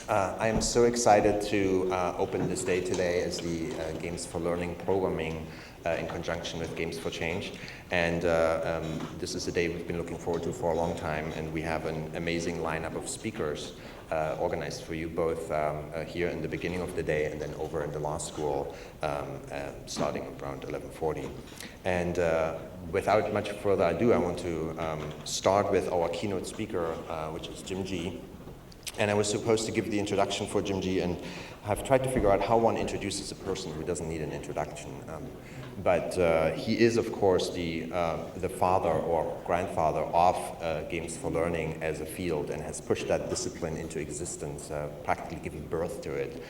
I am so excited to open this day today as the Games for Learning programming in conjunction with Games for Change. And this is a day we've been looking forward to for a long time, and we have an amazing lineup of speakers organized for you, both here in the beginning of the day and then over in the law school starting around 11:40. And without much further ado, I want to start with our keynote speaker, which is Jim G. And I was supposed to give the introduction for Jim G, and I've tried to figure out how one introduces a person who doesn't need an introduction. But he is, of course, the father or grandfather of Games for Learning as a field, and has pushed that discipline into existence, practically given birth to it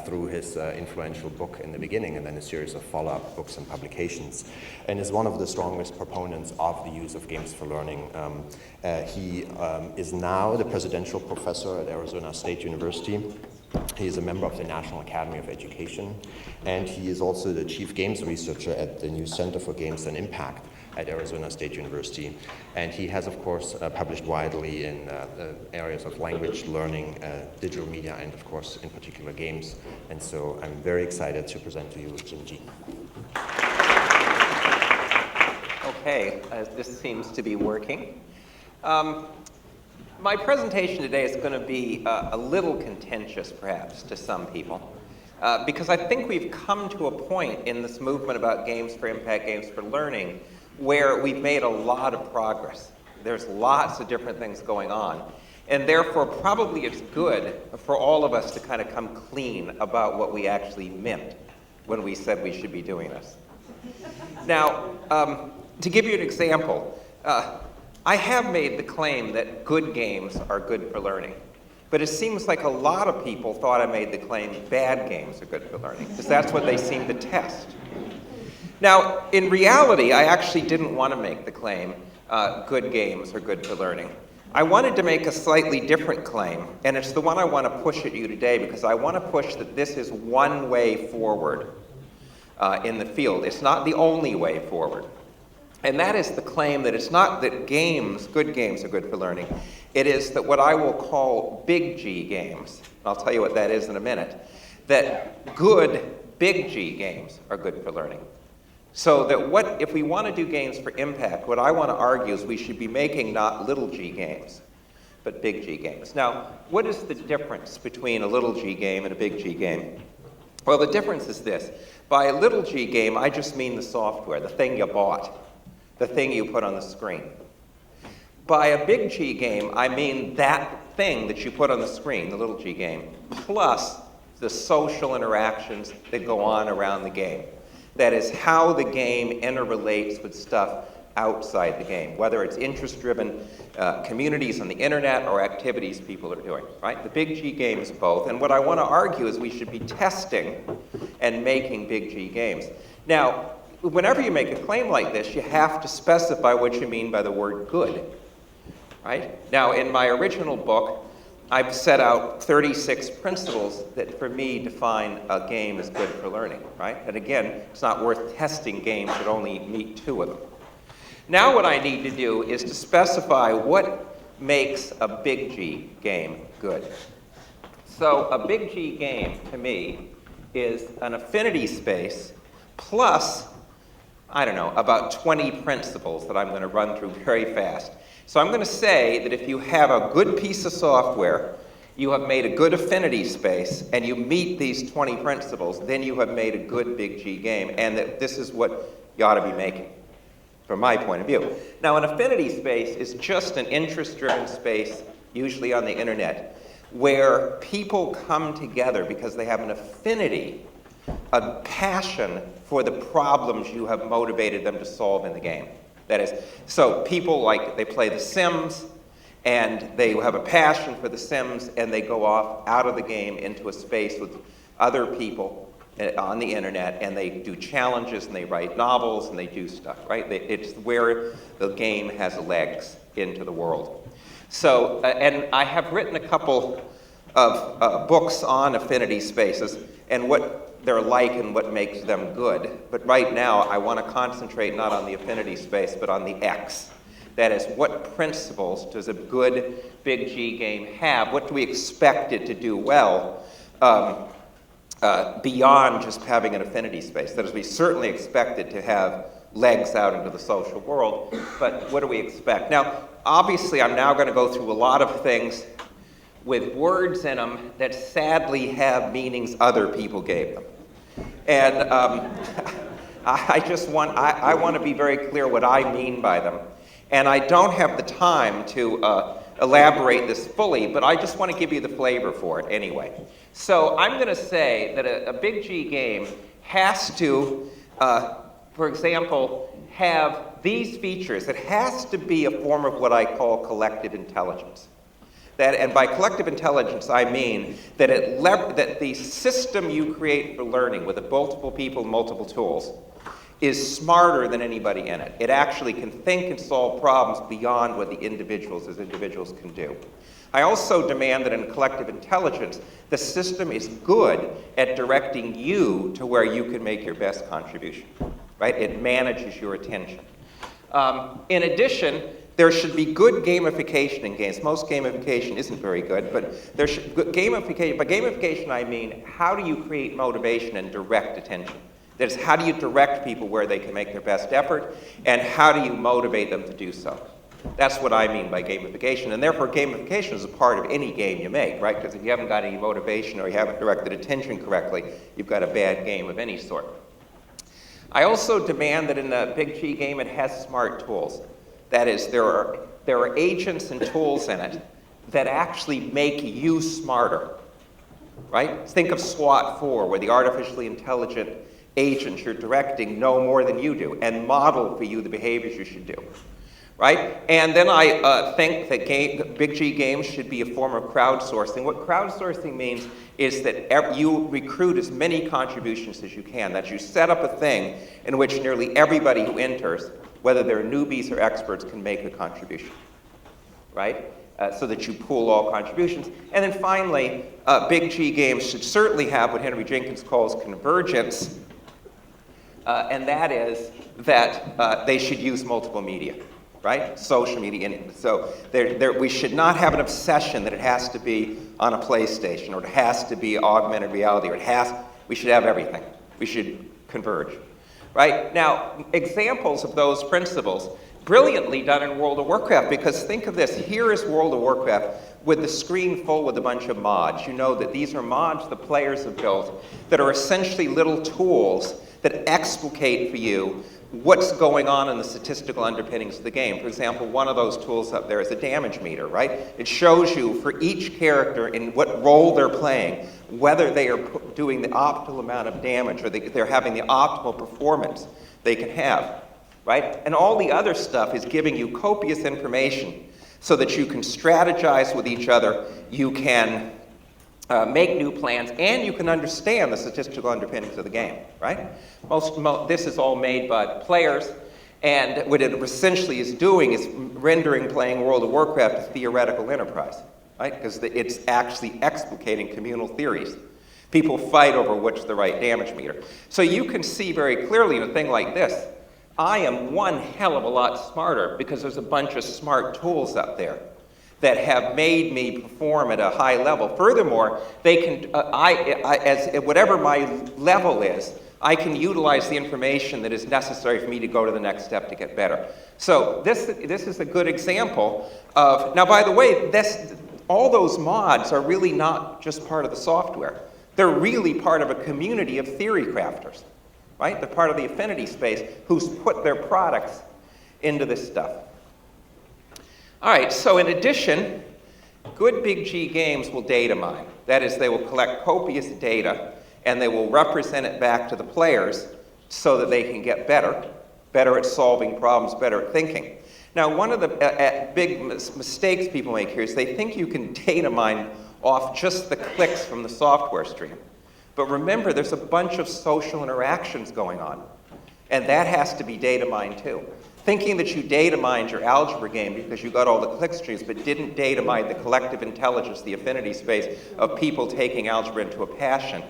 through his influential book in the beginning, and then a series of follow-up books and publications, and is one of the strongest proponents of the use of Games for Learning. He is now the presidential professor at Arizona State University. He is a member of the National Academy of Education, and he is also the chief games researcher at the new Center for Games and Impact at Arizona State University. And he has, of course, published widely in the areas of language learning, digital media, and, of course, in particular, games. And so I'm very excited to present to you Jim G. Okay, this seems to be working. My presentation today is going to be a little contentious, perhaps, to some people, because I think we've come to a point in this movement about games for impact, games for learning, where we've made a lot of progress. There's lots of different things going on, and therefore probably it's good for all of us to kind of come clean about what we actually meant when we said we should be doing this. Now, to give you an example, I have made the claim that good games are good for learning, but it seems like a lot of people thought I made the claim bad games are good for learning, because that's what they seem to test. Now, in reality, I actually didn't want to make the claim good games are good for learning. I wanted to make a slightly different claim, and it's the one I want to push at you today, because I want to push that this is one way forward in the field. It's not the only way forward. And that is the claim that it's not that good games are good for learning. It is that what I will call big G games, and I'll tell you what that is in a minute, that good big G games are good for learning. So that if we want to do games for impact, what I want to argue is we should be making not little g games, but big G games. Now, what is the difference between a little g game and a big G game? Well, the difference is this. By a little g game, I just mean the software, the thing you bought, the thing you put on the screen. By a big G game, I mean that thing that you put on the screen, the little g game, plus the social interactions that go on around the game. That is how the game interrelates with stuff outside the game, whether it's interest-driven communities on the internet or activities people are doing, right? The big G game is both, and what I want to argue is we should be testing and making big G games. Now, whenever you make a claim like this, you have to specify what you mean by the word good, right? Now, in my original book, I've set out 36 principles that, for me, define a game as good for learning, right? And again, it's not worth testing games that only meet 2 of them. Now what I need to do is to specify what makes a big G game good. So a big G game, to me, is an affinity space plus, I don't know, about 20 principles that I'm going to run through very fast. So I'm going to say that if you have a good piece of software, you have made a good affinity space, and you meet these 20 principles, then you have made a good big G game, and that this is what you ought to be making, from my point of view. Now, an affinity space is just an interest-driven space, usually on the internet, where people come together because they have an affinity, a passion for the problems you have motivated them to solve in the game. That is, so people they play The Sims, and they have a passion for The Sims, and they go off out of the game into a space with other people on the internet, and they do challenges, and they write novels, and they do stuff, right? It's where the game has legs into the world. So, and I have written a couple of books on affinity spaces, and what they're like and what makes them good. But right now, I want to concentrate not on the affinity space, but on the X. That is, what principles does a good big G game have? What do we expect it to do well beyond just having an affinity space? That is, we certainly expect it to have legs out into the social world, but what do we expect? Now, obviously, I'm now going to go through a lot of things with words in them that sadly have meanings other people gave them. And I want to be very clear what I mean by them. And I don't have the time to elaborate this fully, but I just want to give you the flavor for it anyway. So I'm going to say that a big G game has to, for example, have these features. It has to be a form of what I call collective intelligence. And by collective intelligence, I mean that, that the system you create for learning with multiple people, multiple tools, is smarter than anybody in it. It actually can think and solve problems beyond what the individuals can do. I also demand that in collective intelligence, the system is good at directing you to where you can make your best contribution, right? It manages your attention. In addition, there should be good gamification in games. Most gamification isn't very good, but there should gamification. By gamification, I mean how do you create motivation and direct attention? That is, how do you direct people where they can make their best effort, and how do you motivate them to do so? That's what I mean by gamification, and therefore gamification is a part of any game you make, right? Because if you haven't got any motivation or you haven't directed attention correctly, you've got a bad game of any sort. I also demand that in a big G game it has smart tools. That is, there are agents and tools in it that actually make you smarter, right? Think of SWAT 4, where the artificially intelligent agents you're directing know more than you do and model for you the behaviors you should do, right? And then I think that big G games should be a form of crowdsourcing. What crowdsourcing means is that you recruit as many contributions as you can, that you set up a thing in which nearly everybody who enters, whether they're newbies or experts, can make a contribution, right? So that you pool all contributions. And then finally, big G games should certainly have what Henry Jenkins calls convergence, and that is that they should use multiple media, right? Social media. So we should not have an obsession that it has to be on a PlayStation, or it has to be augmented reality, or we should have everything. We should converge. Right? Now, examples of those principles, brilliantly done in World of Warcraft, because think of this. Here is World of Warcraft with the screen full with a bunch of mods. You know that these are mods the players have built that are essentially little tools that explicate for you what's going on in the statistical underpinnings of the game. For example, one of those tools up there is a damage meter, right? It shows you for each character in what role they're playing, whether they are doing the optimal amount of damage or they're having the optimal performance they can have, right? And all the other stuff is giving you copious information so that you can strategize with each other, you can make new plans, and you can understand the statistical underpinnings of the game, right? This is all made by the players, and what it essentially is doing is rendering playing World of Warcraft a theoretical enterprise, right? Because it's actually explicating communal theories. People fight over what's the right damage meter. So you can see very clearly in a thing like this, I am one hell of a lot smarter because there's a bunch of smart tools up there that have made me perform at a high level. Furthermore, they can, whatever my level is, I can utilize the information that is necessary for me to go to the next step to get better. So this is a good example of, now by the way, all those mods are really not just part of the software. They're really part of a community of theory crafters, right? They're part of the Affinity space who's put their products into this stuff. All right, so in addition, good big G games will data mine. That is, they will collect copious data and they will represent it back to the players so that they can get better at solving problems, better at thinking. Now, one of the big mistakes people make here is they think you can data mine off just the clicks from the software stream. But remember, there's a bunch of social interactions going on, and that has to be data mined too. Thinking that you data mined your algebra game because you got all the click streams, but didn't data mine the collective intelligence, the affinity space of people taking algebra into a passion,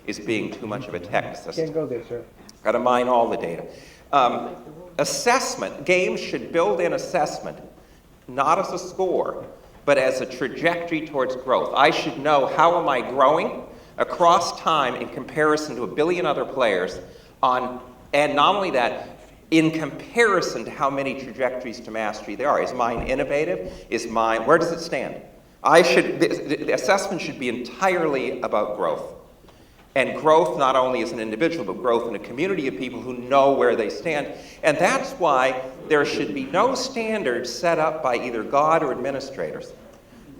is being too much of a technicist. Can't go there, sir. Got to mine all the data. Assessment, games should build in assessment, not as a score, but as a trajectory towards growth. I should know how am I growing across time in comparison to 1 billion other players and not only that, in comparison to how many trajectories to mastery there are. Is mine innovative? Where does it stand? The assessment should be entirely about growth. And growth not only as an individual, but growth in a community of people who know where they stand. And that's why there should be no standards set up by either God or administrators.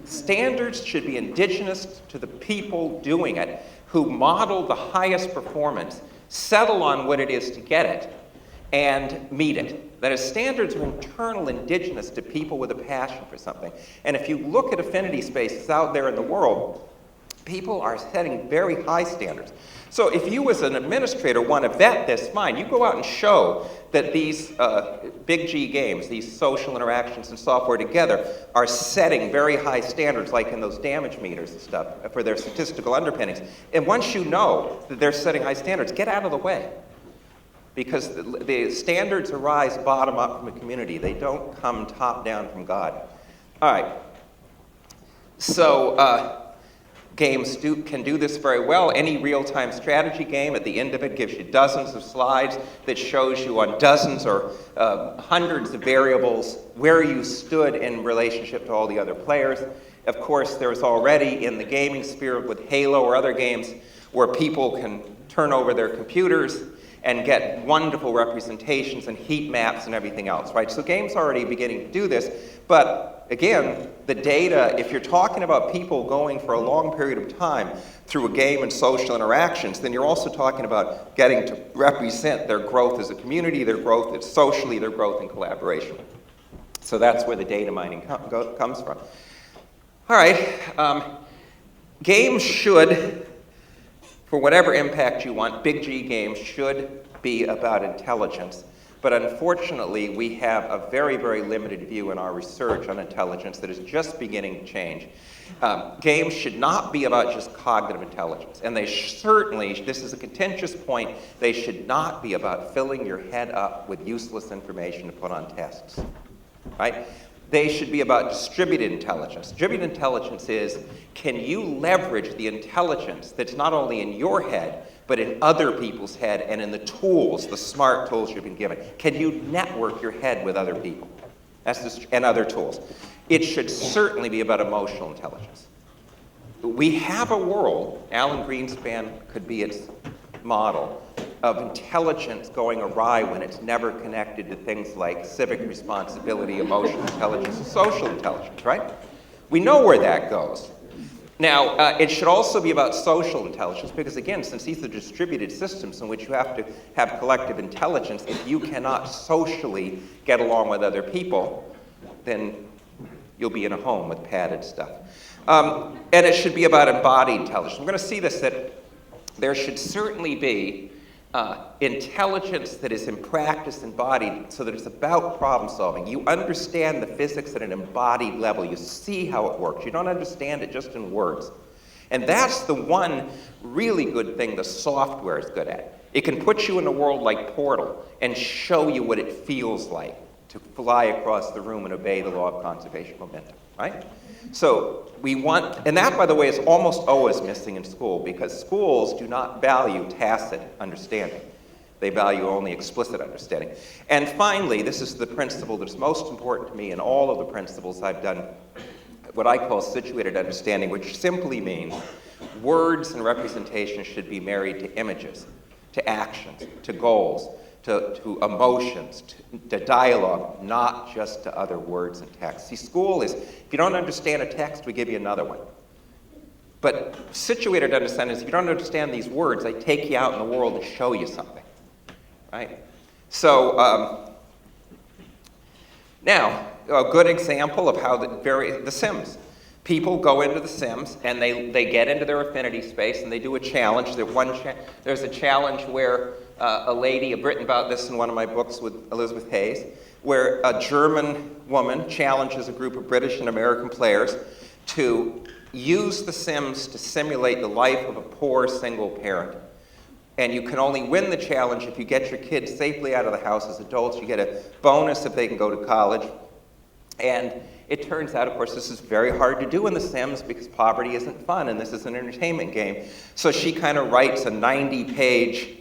Standards should be indigenous to the people doing it, who model the highest performance, settle on what it is to get it, and meet it. That is, standards are internal, indigenous to people with a passion for something. And if you look at affinity spaces out there in the world, people are setting very high standards. So if you as an administrator want to vet this, fine. You go out and show that these big G games, these social interactions and software together, are setting very high standards, like in those damage meters and stuff, for their statistical underpinnings. And once you know that they're setting high standards, get out of the way. Because the standards arise bottom up from a community. They don't come top down from God. All right. So games can do this very well. Any real-time strategy game at the end of it gives you dozens of slides that shows you on dozens or hundreds of variables where you stood in relationship to all the other players. Of course, there's already in the gaming sphere with Halo or other games where people can turn over their computers and get wonderful representations and heat maps and everything else, right? So games are already beginning to do this, but again, the data, if you're talking about people going for a long period of time through a game and social interactions, then you're also talking about getting to represent their growth as a community, their growth socially, their growth in collaboration. So that's where the data mining comes from. All right, games should, for whatever impact you want, big G games should be about intelligence. But unfortunately, we have a very, very limited view in our research on intelligence that is just beginning to change. Games should not be about just cognitive intelligence. And they certainly, this is a contentious point, they should not be about filling your head up with useless information to put on tests, right? They should be about distributed intelligence. Distributed intelligence is, can you leverage the intelligence that's not only in your head, but in other people's head and in the tools, the smart tools you've been given? Can you network your head with other people and other tools? It should certainly be about emotional intelligence. We have a world, Alan Greenspan could be its model, of intelligence going awry when it's never connected to things like civic responsibility, emotional intelligence, and social intelligence, right? We know where that goes. Now, it should also be about social intelligence, because again, since these are distributed systems in which you have to have collective intelligence, if you cannot socially get along with other people, then you'll be in a home with padded stuff. And it should be about embodied intelligence. We're going to see this, that there should certainly be intelligence that is in practice embodied, so that it's about problem solving. You understand the physics at an embodied level. You see how it works. You don't understand it just in words. And that's the one really good thing the software is good at. It can put you in a world like Portal and show you what it feels like to fly across the room and obey the law of conservation momentum, right? So we want, and that, by the way, is almost always missing in school, because schools do not value tacit understanding. They value only explicit understanding. And finally, this is the principle that's most important to me in all of the principles I've done, what I call situated understanding, which simply means words and representation should be married to images, to actions, to goals, to emotions, to dialogue, not just to other words and text. See, school is, if you don't understand a text, we give you another one. But situated understanding is, if you don't understand these words, I take you out in the world to show you something, right? So, now, a good example of how the Sims. People go into the Sims, and they get into their affinity space, and they do a challenge. There's a challenge where a lady, I've written about this in one of my books with Elizabeth Hayes, where a German woman challenges a group of British and American players to use the Sims to simulate the life of a poor single parent. And you can only win the challenge if you get your kids safely out of the house as adults. You get a bonus if they can go to college. And it turns out, of course, this is very hard to do in The Sims because poverty isn't fun and this is an entertainment game. So she kind of writes a 90-page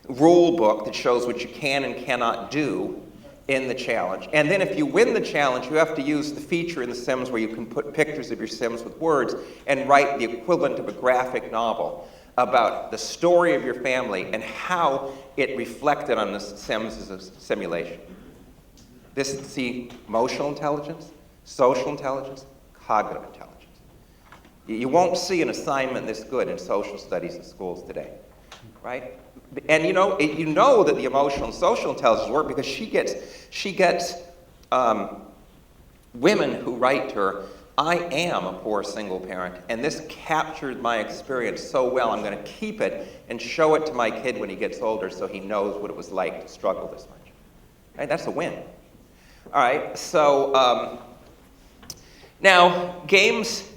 rule book that shows what you can and cannot do in the challenge. And then if you win the challenge, you have to use the feature in The Sims where you can put pictures of your Sims with words and write the equivalent of a graphic novel about the story of your family and how it reflected on the Sims as a simulation. This is the emotional intelligence, social intelligence, cognitive intelligence. You won't see an assignment this good in social studies in schools today, right? And you know that the emotional and social intelligence work because she gets women who write to her, I am a poor single parent, and this captured my experience so well, I'm going to keep it and show it to my kid when he gets older so he knows what it was like to struggle this much. Right? That's a win. All right, so now games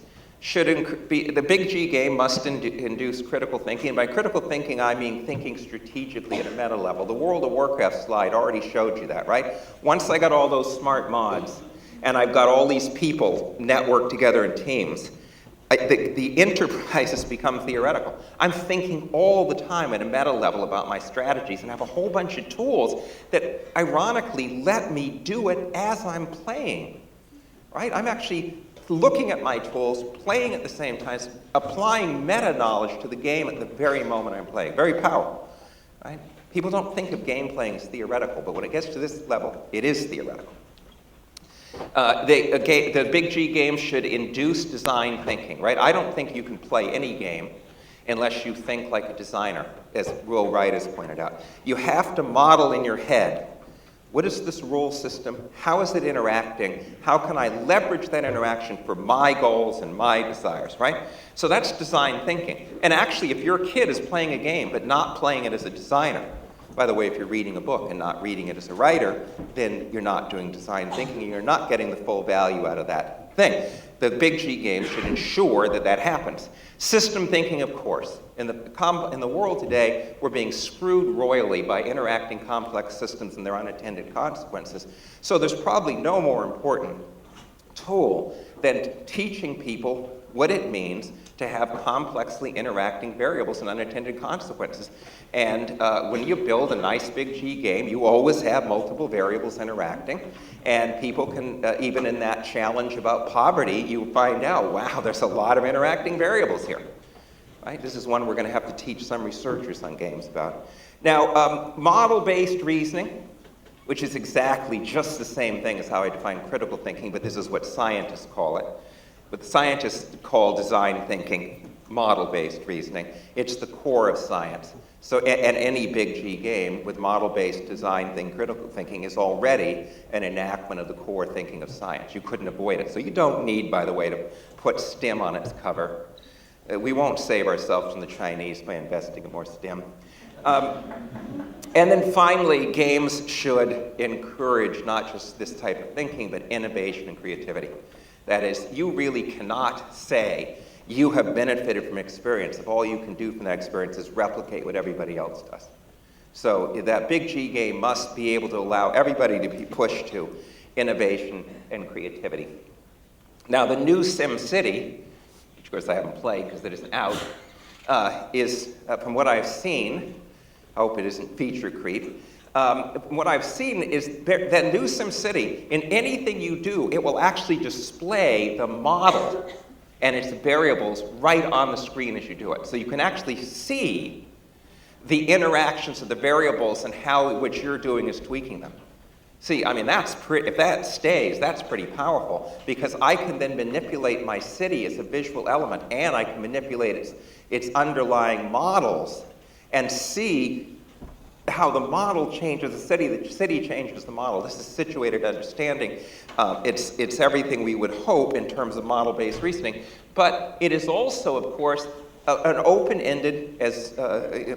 should be, the big G game must induce critical thinking, and by critical thinking I mean thinking strategically at a meta level. The World of Warcraft slide already showed you that, right? Once I got all those smart mods, and I've got all these people networked together in teams, the enterprises become theoretical. I'm thinking all the time at a meta level about my strategies and have a whole bunch of tools that ironically let me do it as I'm playing, right? I'm actually looking at my tools, playing at the same time, applying meta knowledge to the game at the very moment I'm playing. Very powerful, right? People don't think of game playing as theoretical, but when it gets to this level, it is theoretical. The big G game should induce design thinking, right? I don't think you can play any game unless you think like a designer, as Will Wright has pointed out. You have to model in your head, what is this rule system? How is it interacting? How can I leverage that interaction for my goals and my desires, right? So that's design thinking. And actually, if your kid is playing a game but not playing it as a designer, by the way, if you're reading a book and not reading it as a writer, then you're not doing design thinking and you're not getting the full value out of that thing. The big G game should ensure that that happens. System thinking, of course. In the world today, we're being screwed royally by interacting complex systems and their unintended consequences. So there's probably no more important tool than teaching people what it means to have complexly interacting variables and unintended consequences. And when you build a nice big G game, you always have multiple variables interacting. And people can, even in that challenge about poverty, you find out, wow, there's a lot of interacting variables here. Right? This is one we're going to have to teach some researchers on games about. Now, model-based reasoning, which is exactly just the same thing as how I define critical thinking, but this is what scientists call it. What the scientists call design thinking, model-based reasoning. It's the core of science. So, and any big G game with model-based design thinking, critical thinking is already an enactment of the core thinking of science. You couldn't avoid it. So you don't need, by the way, to put STEM on its cover. We won't save ourselves from the Chinese by investing in more STEM. And then finally, games should encourage not just this type of thinking, but innovation and creativity. That is, you really cannot say you have benefited from experience if all you can do from that experience is replicate what everybody else does. So that big G game must be able to allow everybody to be pushed to innovation and creativity. Now, the new SimCity, which of course I haven't played because it isn't out, is, from what I've seen, I hope it isn't feature creep, what I've seen is that new SimCity, in anything you do, it will actually display the model and its variables right on the screen as you do it. So you can actually see the interactions of the variables and how what you're doing is tweaking them. See, I mean, if that stays, that's pretty powerful because I can then manipulate my city as a visual element and I can manipulate its underlying models and see how the model changes the city changes the model. This is situated understanding. It's everything we would hope in terms of model-based reasoning, but it is also, of course, an open-ended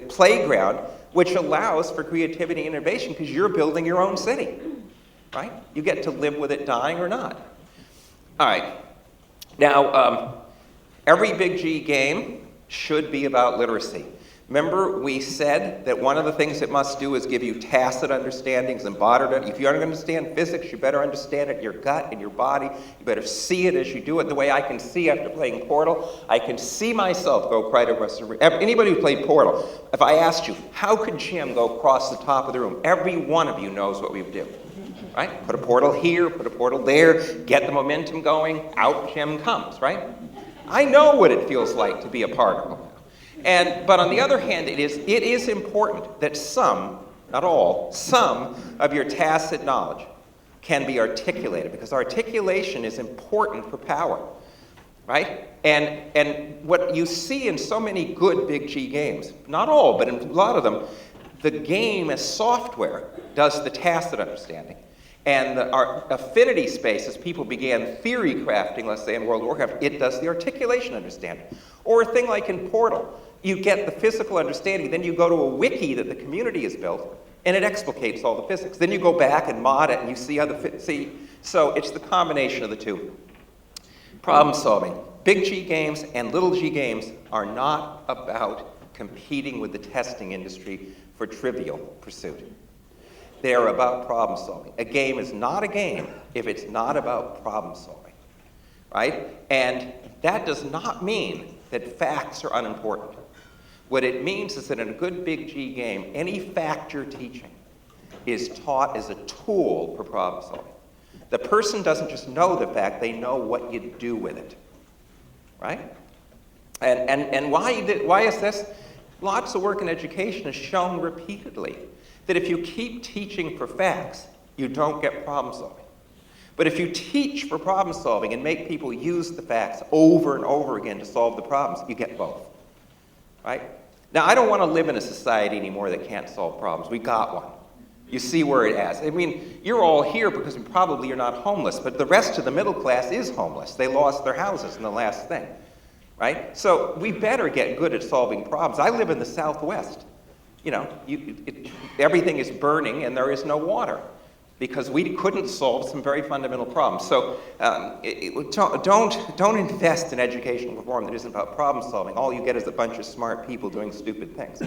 playground which allows for creativity and innovation because you're building your own city, right? You get to live with it dying or not. All right. Now, every big G game should be about literacy. Remember, we said that one of the things it must do is give you tacit understandings and embodied. If you don't understand physics, you better understand it in your gut, in your body. You better see it as you do it. The way I can see after playing Portal, I can see myself go right across the room. Anybody who played Portal, if I asked you, how could Jim go across the top of the room? Every one of you knows what we would do. Right? Put a portal here, put a portal there, get the momentum going, out Jim comes, right? I know what it feels like to be a particle. But on the other hand, it is important that some, not all, some of your tacit knowledge can be articulated, because articulation is important for power, right? And what you see in so many good big G games, not all, but in a lot of them, the game as software does the tacit understanding. And our affinity space, as people began theory crafting, let's say in World of Warcraft, it does the articulation understanding. Or a thing like in Portal, you get the physical understanding, then you go to a wiki that the community has built, and it explicates all the physics. Then you go back and mod it, and you see how so it's the combination of the two. Problem solving. Big G games and little G games are not about competing with the testing industry for trivial pursuit. They are about problem solving. A game is not a game if it's not about problem solving, right? And that does not mean that facts are unimportant. What it means is that in a good big G game, any fact you're teaching is taught as a tool for problem solving. The person doesn't just know the fact, they know what you do with it, right? And why is this? Lots of work in education has shown repeatedly that if you keep teaching for facts, you don't get problem solving. But if you teach for problem solving and make people use the facts over and over again to solve the problems, you get both, right? Now, I don't want to live in a society anymore that can't solve problems. We got one. You see where it is. I mean, you're all here because probably you're not homeless, but the rest of the middle class is homeless. They lost their houses in the last thing, right? So we better get good at solving problems. I live in the Southwest. You know, everything is burning and there is no water because we couldn't solve some very fundamental problems. So don't invest in educational reform that isn't about problem solving. All you get is a bunch of smart people doing stupid things.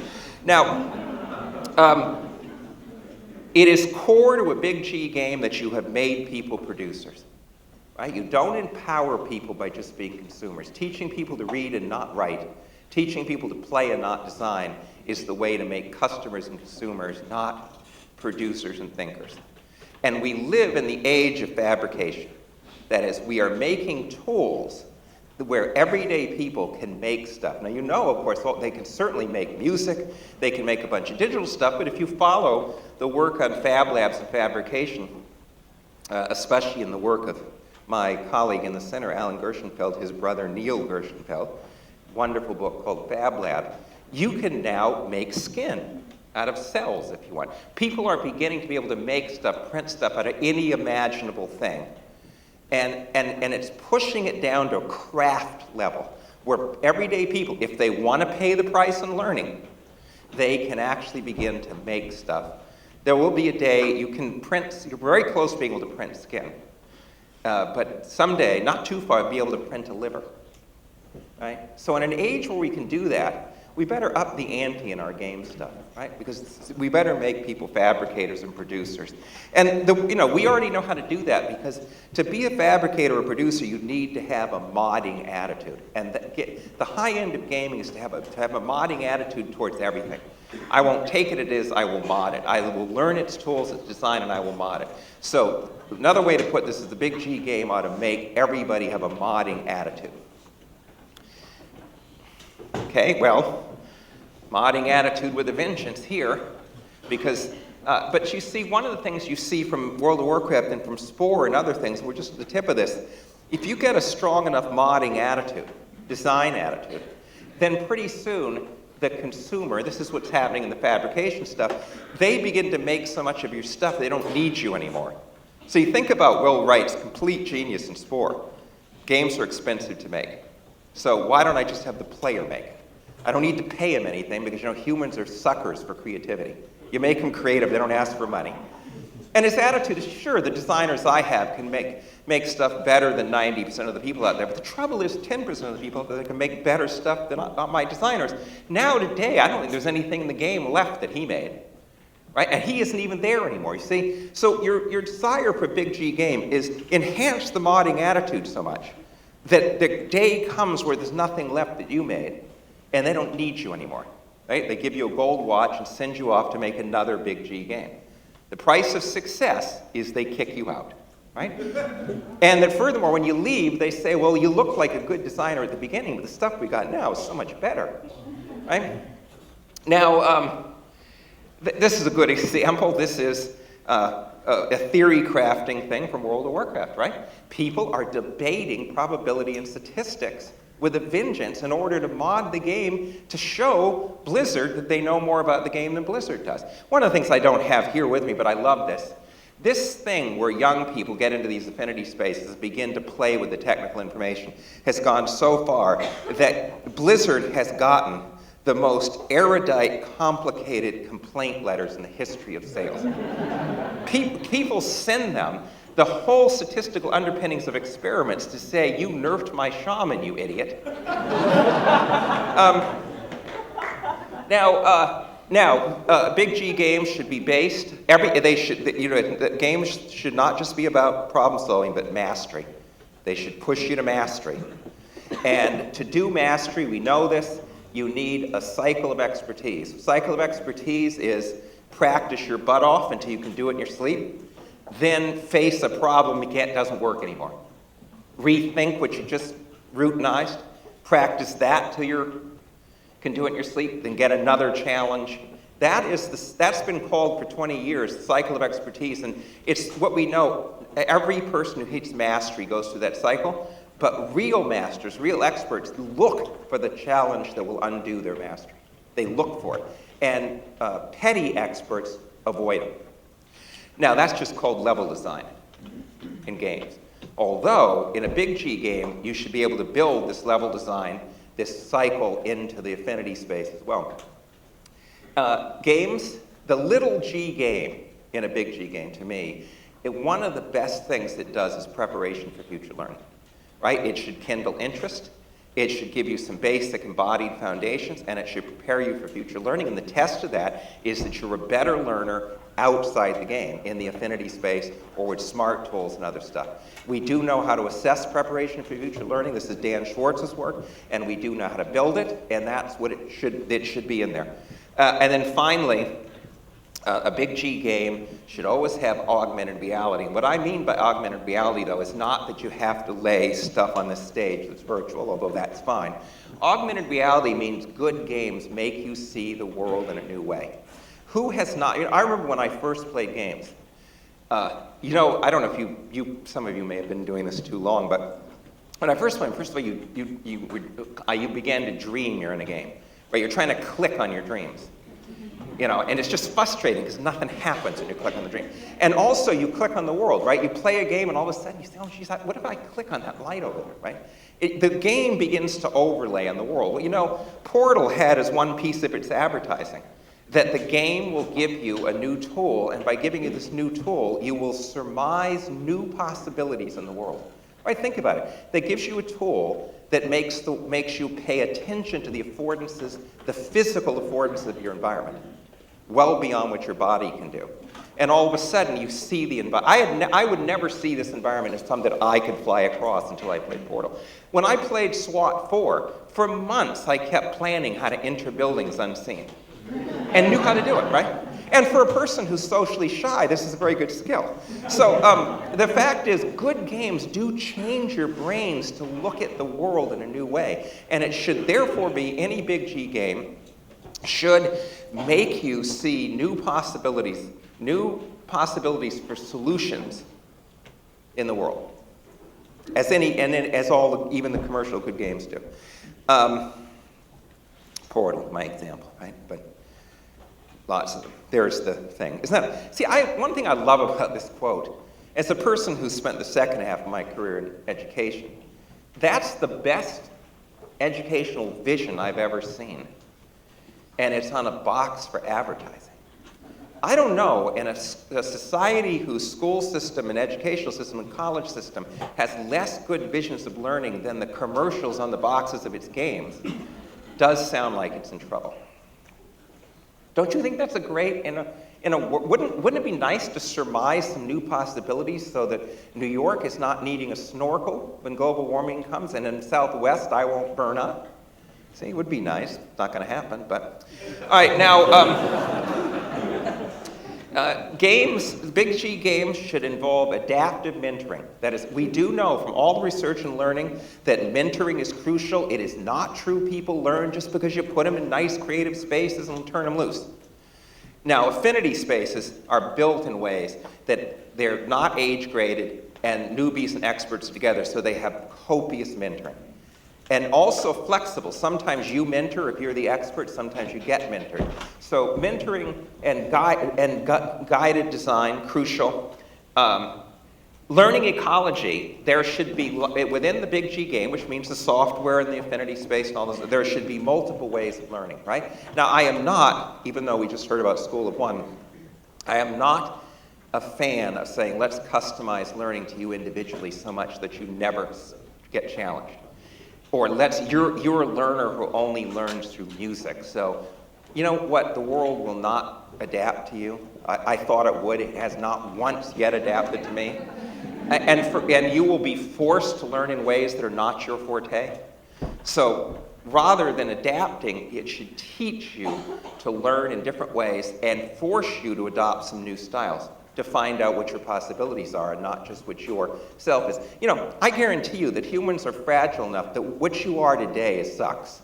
Now, it is core to a big G game that you have made people producers. Right? You don't empower people by just being consumers. Teaching people to read and not write, teaching people to play and not design is the way to make customers and consumers, not producers and thinkers. And we live in the age of fabrication. That is, we are making tools where everyday people can make stuff. Now, you know, of course, they can certainly make music, they can make a bunch of digital stuff, but if you follow the work on Fab Labs and fabrication, especially in the work of my colleague in the center, Alan Gershenfeld, his brother Neil Gershenfeld, wonderful book called Fab Lab, you can now make skin out of cells if you want. People are beginning to be able to make stuff, print stuff out of any imaginable thing. And it's pushing it down to a craft level where everyday people, if they want to pay the price in learning, they can actually begin to make stuff. There will be a day you can print, you're very close to being able to print skin. But someday, not too far, be able to print a liver. Right? So in an age where we can do that, we better up the ante in our game stuff, right? Because we better make people fabricators and producers. And we already know how to do that because to be a fabricator or producer, you need to have a modding attitude. And the high end of gaming is to have a modding attitude towards everything. I won't take it as I will mod it. I will learn its tools, its design, and I will mod it. So another way to put this is the big G game ought to make everybody have a modding attitude. Okay, well, modding attitude with a vengeance here, because, but you see, one of the things you see from World of Warcraft and from Spore and other things, we're just at the tip of this, if you get a strong enough modding attitude, design attitude, then pretty soon the consumer, this is what's happening in the fabrication stuff, they begin to make so much of your stuff they don't need you anymore. So you think about Will Wright's complete genius in Spore. Games are expensive to make. So why don't I just have the player make it? I don't need to pay him anything because humans are suckers for creativity. You make them creative, they don't ask for money. And his attitude is, sure, the designers I have can make stuff better than 90% of the people out there, but the trouble is 10% of the people that can make better stuff than my designers. Now today, I don't think there's anything in the game left that he made. Right? And he isn't even there anymore, you see? So your desire for a big G game is enhance the modding attitude so much that the day comes where there's nothing left that you made, and they don't need you anymore. Right? They give you a gold watch and send you off to make another big G game. The price of success is they kick you out. Right? And that furthermore, when you leave, they say, well, you look like a good designer at the beginning, but the stuff we got now is so much better. Right? Now, this is a good example. This is a theory crafting thing from World of Warcraft, right? People are debating probability and statistics with a vengeance in order to mod the game to show Blizzard that they know more about the game than Blizzard does. One of the things I don't have here with me, but I love this. This thing where young people get into these affinity spaces, begin to play with the technical information, has gone so far that Blizzard has gotten the most erudite, complicated complaint letters in the history of sales. People send them the whole statistical underpinnings of experiments to say, you nerfed my shaman, you idiot. Big G games should be based, the games should not just be about problem solving, but mastery. They should push you to mastery. And to do mastery, we know this, you need a cycle of expertise. Cycle of expertise is practice your butt off until you can do it in your sleep, then face a problem doesn't work anymore. Rethink what you just routinized, practice that till you can do it in your sleep, then get another challenge. That's been called for 20 years, the cycle of expertise, and it's what we know. Every person who hits mastery goes through that cycle, but real masters, real experts, look for the challenge that will undo their mastery. They look for it. And petty experts avoid them. Now, that's just called level design in games. Although, in a big G game, you should be able to build this level design, this cycle into the affinity space as well. Games, the little G game in a big G game, to me, one of the best things it does is preparation for future learning. Right? It should kindle interest, it should give you some basic embodied foundations, and it should prepare you for future learning. And the test of that is that you're a better learner outside the game, in the affinity space, or with smart tools and other stuff. We do know how to assess preparation for future learning. This is Dan Schwartz's work, and we do know how to build it, and that's what it should be in there. And then finally, a big G game should always have augmented reality. And what I mean by augmented reality, though, is not that you have to lay stuff on the stage that's virtual, although that's fine. Augmented reality means good games make you see the world in a new way. Who has not? I remember when I first played games. I don't know if some of you may have been doing this too long, but when I first played, first of all, you began to dream you're in a game. Right? You're trying to click on your dreams. And it's just frustrating because nothing happens when you click on the dream. And also, you click on the world, right? You play a game, and all of a sudden you say, oh, geez, what if I click on that light over there, right? The game begins to overlay on the world. Well, Portal had as one piece of its advertising that the game will give you a new tool, and by giving you this new tool, you will surmise new possibilities in the world. Right? Think about it. That gives you a tool that makes you pay attention to the affordances, the physical affordances of your environment, well beyond what your body can do. And all of a sudden, you see the environment. I would never see this environment as something that I could fly across until I played Portal. When I played SWAT 4, for months I kept planning how to enter buildings unseen. And knew how to do it, right? And for a person who's socially shy, this is a very good skill. So the fact is, good games do change your brains to look at the world in a new way. And it should therefore be, any big G game should make you see new possibilities for solutions in the world. Even the commercial good games do. Portal, my example, right? But lots of them. There's the thing. One thing I love about this quote, as a person who spent the second half of my career in education, that's the best educational vision I've ever seen. And it's on a box for advertising. I don't know, in a society whose school system and educational system and college system has less good visions of learning than the commercials on the boxes of its games, does sound like it's in trouble. Don't you think that's a great, wouldn't it be nice to surmise some new possibilities so that New York is not needing a snorkel when global warming comes, and in the Southwest I won't burn up? See, it would be nice. It's not going to happen, but... All right, now, games, Big G games should involve adaptive mentoring. That is, we do know from all the research and learning that mentoring is crucial. It is not true people learn just because you put them in nice creative spaces and turn them loose. Now, affinity spaces are built in ways that they're not age-graded and newbies and experts together, so they have copious mentoring. And also flexible. Sometimes you mentor if you're the expert, sometimes you get mentored. So mentoring and guided design, crucial. Learning ecology, there should be, within the Big G game, which means the software and the affinity space and all those, there should be multiple ways of learning, right? Now, I am not, even though we just heard about School of One, I am not a fan of saying, let's customize learning to you individually so much that you never get challenged. Or you're a learner who only learns through music. So, you know what? The world will not adapt to you. I thought it would. It has not once yet adapted to me. And you will be forced to learn in ways that are not your forte. So rather than adapting, it should teach you to learn in different ways and force you to adopt some new styles, to find out what your possibilities are and not just what your self is. You know, I guarantee you that humans are fragile enough that what you are today sucks.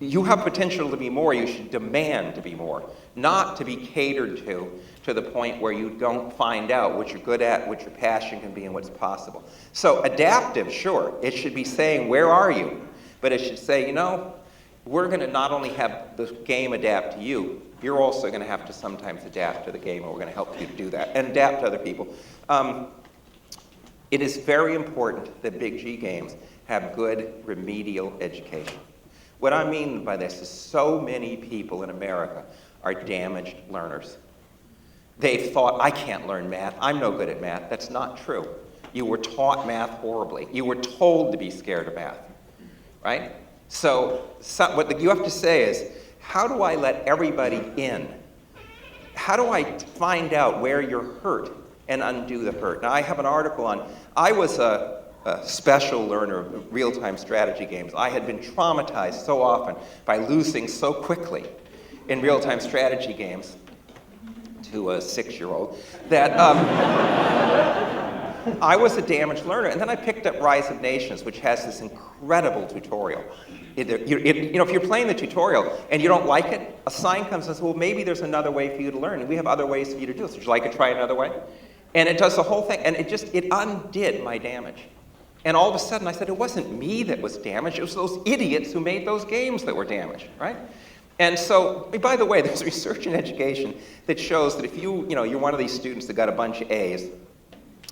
You have potential to be more. You should demand to be more, not to be catered to the point where you don't find out what you're good at, what your passion can be, and what's possible. So adaptive, sure. It should be saying, where are you? But it should say, you know, we're going to not only have the game adapt to you, you're also going to have to sometimes adapt to the game, and we're going to help you to do that, and adapt to other people. It is very important that Big G games have good remedial education. What I mean by this is so many people in America are damaged learners. They've thought, I can't learn math, I'm no good at math. That's not true. You were taught math horribly. You were told to be scared of math, right? So what you have to say is, how do I let everybody in? How do I find out where you're hurt and undo the hurt? Now, I have an article on, I was a special learner of real-time strategy games. I had been traumatized so often by losing so quickly in real-time strategy games to a 6-year-old that I was a damaged learner. And then I picked up Rise of Nations, which has this incredible tutorial. You know, if you're playing the tutorial and you don't like it, a sign comes and says, well, maybe there's another way for you to learn, and we have other ways for you to do this. Would you like to try another way? And it does the whole thing, and it undid my damage. And all of a sudden I said, it wasn't me that was damaged, it was those idiots who made those games that were damaged, right? And so, by the way, there's research in education that shows that if you're one of these students that got a bunch of A's,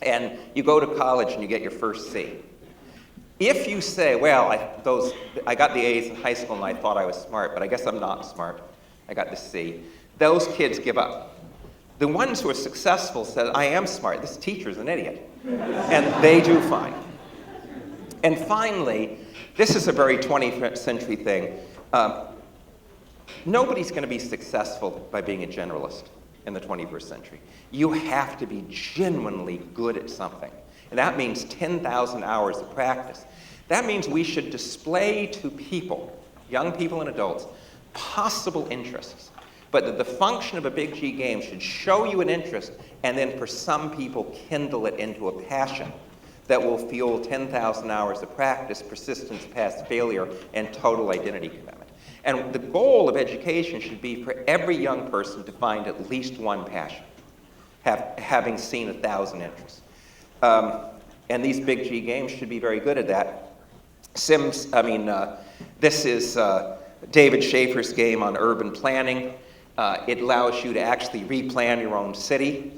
and you go to college and you get your first C, if you say, well, I got the A's in high school and I thought I was smart, but I guess I'm not smart, I got the C, those kids give up. The ones who are successful said, I am smart, this teacher's an idiot. And they do fine. And finally, this is a very 20th century thing. Nobody's going to be successful by being a generalist in the 21st century. You have to be genuinely good at something. And that means 10,000 hours of practice. That means we should display to people, young people and adults, possible interests. But that the function of a Big G game should show you an interest, and then for some people kindle it into a passion that will fuel 10,000 hours of practice, persistence past failure, and total identity commitment. And the goal of education should be for every young person to find at least one passion, having seen 1,000 interests. And these Big G games should be very good at that. This is David Schaefer's game on urban planning. It allows you to actually replan your own city.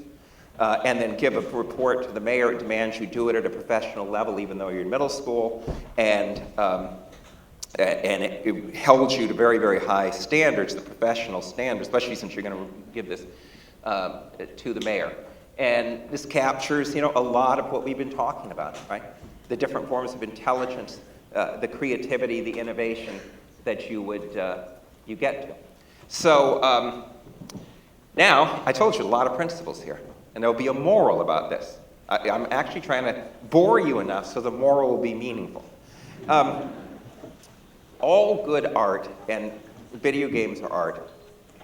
And then give a report to the mayor. It demands you do it at a professional level, even though you're in middle school, and it holds you to very, very high standards, the professional standards, especially since you're going to give this to the mayor. And this captures, a lot of what we've been talking about, right? The different forms of intelligence, the creativity, the innovation that you get to. So now, I told you a lot of principles here, and there'll be a moral about this. I'm actually trying to bore you enough so the moral will be meaningful. All good art, and video games are art,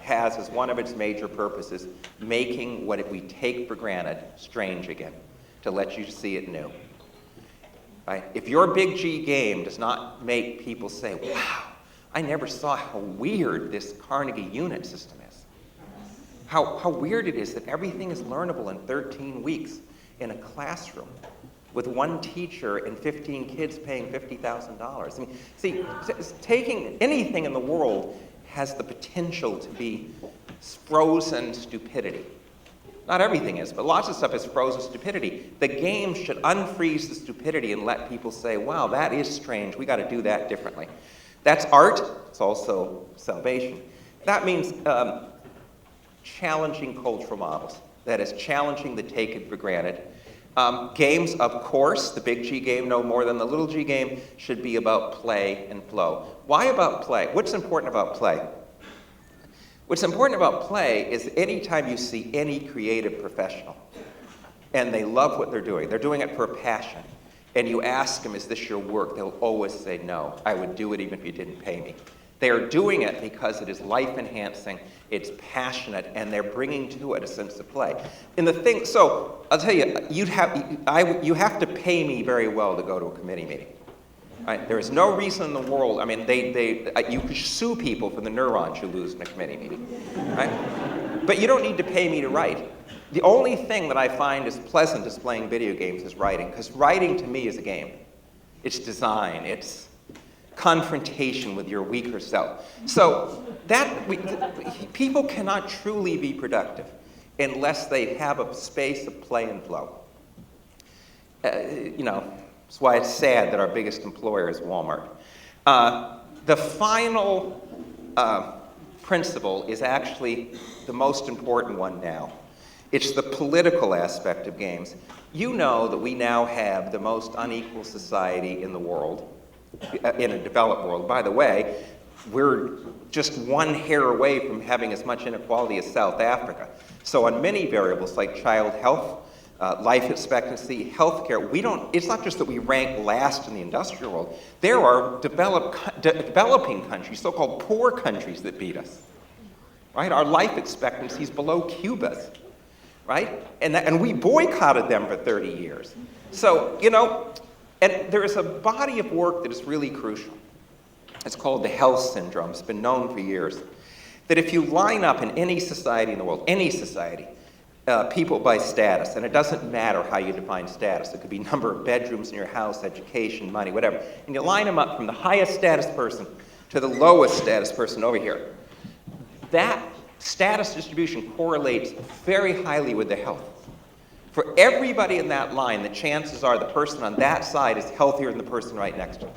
has as one of its major purposes making what we take for granted strange again, to let you see it new. Right? If your big G game does not make people say, wow, I never saw how weird this Carnegie unit system is. How weird it is that everything is learnable in 13 weeks in a classroom with one teacher and 15 kids paying $50,000. I mean, see, taking anything in the world has the potential to be frozen stupidity. Not everything is, but lots of stuff is frozen stupidity. The game should unfreeze the stupidity and let people say, wow, that is strange. We got to do that differently. That's art. It's also salvation. That means challenging cultural models. That is, challenging the taken for granted. Games, of course, the big G game no more than the little g game, should be about play and flow. Why about play? What's important about play? What's important about play is anytime you see any creative professional and they love what they're doing it for a passion, and you ask them, is this your work? They'll always say, no, I would do it even if you didn't pay me. They are doing it because it is life-enhancing, it's passionate, and they're bringing to it a sense of play. So I'll tell you, you have to pay me very well to go to a committee meeting. Right? There is no reason in the world. I mean, you could sue people for the neurons you lose in a committee meeting, right? But you don't need to pay me to write. The only thing that I find is pleasant as playing video games is writing, because writing to me is a game. It's design. It's confrontation with your weaker self. So people cannot truly be productive unless they have a space of play and flow. That's why it's sad that our biggest employer is Walmart. The final principle is actually the most important one now. It's the political aspect of games. You know that we now have the most unequal society in the world, in a developed world. By the way, we're just one hair away from having as much inequality as South Africa. So on many variables like child health, life expectancy, healthcare, it's not just that we rank last in the industrial world. There are developing countries, so-called poor countries, that beat us. Right? Our life expectancy is below Cuba's. Right? And we boycotted them for 30 years. So, and there is a body of work that is really crucial. It's called the health syndrome. It's been known for years. That if you line up in any society in the world, any society, people by status, and it doesn't matter how you define status. It could be number of bedrooms in your house, education, money, whatever. And you line them up from the highest status person to the lowest status person over here. That status distribution correlates very highly with the health. For everybody in that line, the chances are the person on that side is healthier than the person right next to them.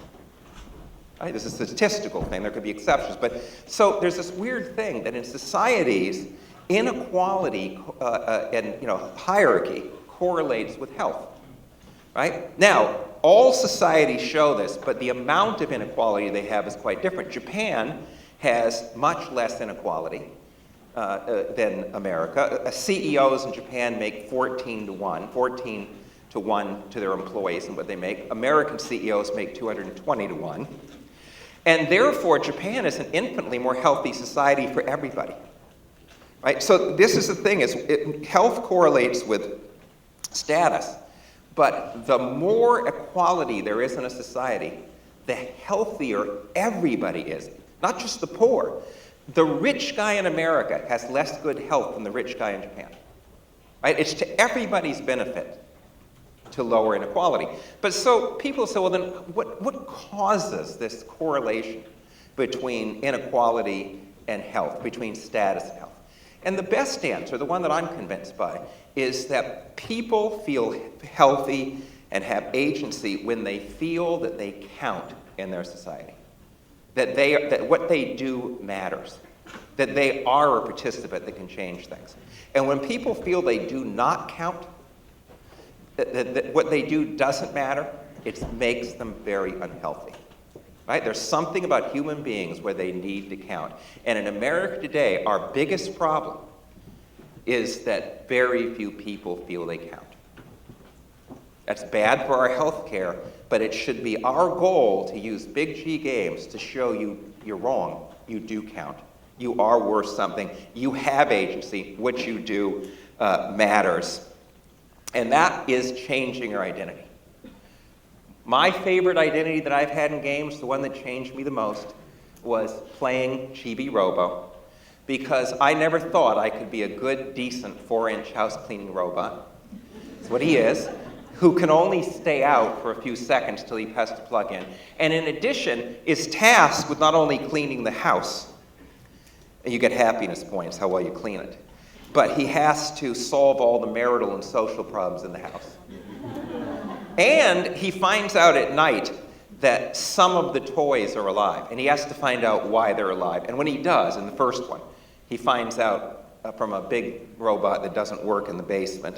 Right? This is a statistical thing. There could be exceptions. But so there's this weird thing that in societies, inequality and hierarchy correlates with health. Right? Now, all societies show this, but the amount of inequality they have is quite different. Japan has much less inequality than America. CEOs in Japan make 14 to 1 to their employees and what they make. American CEOs make 220 to 1. And therefore, Japan is an infinitely more healthy society for everybody. Right? So this is the thing, health correlates with status, but the more equality there is in a society, the healthier everybody is, not just the poor. The rich guy in America has less good health than the rich guy in Japan. Right? It's to everybody's benefit to lower inequality. But so people say, well then, what causes this correlation between inequality and health, between status and health? And the best answer, the one that I'm convinced by, is that people feel healthy and have agency when they feel that they count in their society. That what they do matters. that they are a participant that can change things. And when people feel they do not count, that what they do doesn't matter, it makes them very unhealthy. Right? There's something about human beings where they need to count. And in America today, our biggest problem is that very few people feel they count. That's bad for our health care, but it should be our goal to use big G games to show you you're wrong. You do count. You are worth something. You have agency. What you do matters. And that is changing your identity. My favorite identity that I've had in games, the one that changed me the most, was playing Chibi Robo, because I never thought I could be a good, decent 4-inch house cleaning robot. That's what he is, who can only stay out for a few seconds till he has to plug in. And in addition, is tasked with not only cleaning the house, and you get happiness points, how well you clean it, but he has to solve all the marital and social problems in the house. And he finds out at night that some of the toys are alive, and he has to find out why they're alive. And when he does, in the first one, he finds out from a big robot that doesn't work in the basement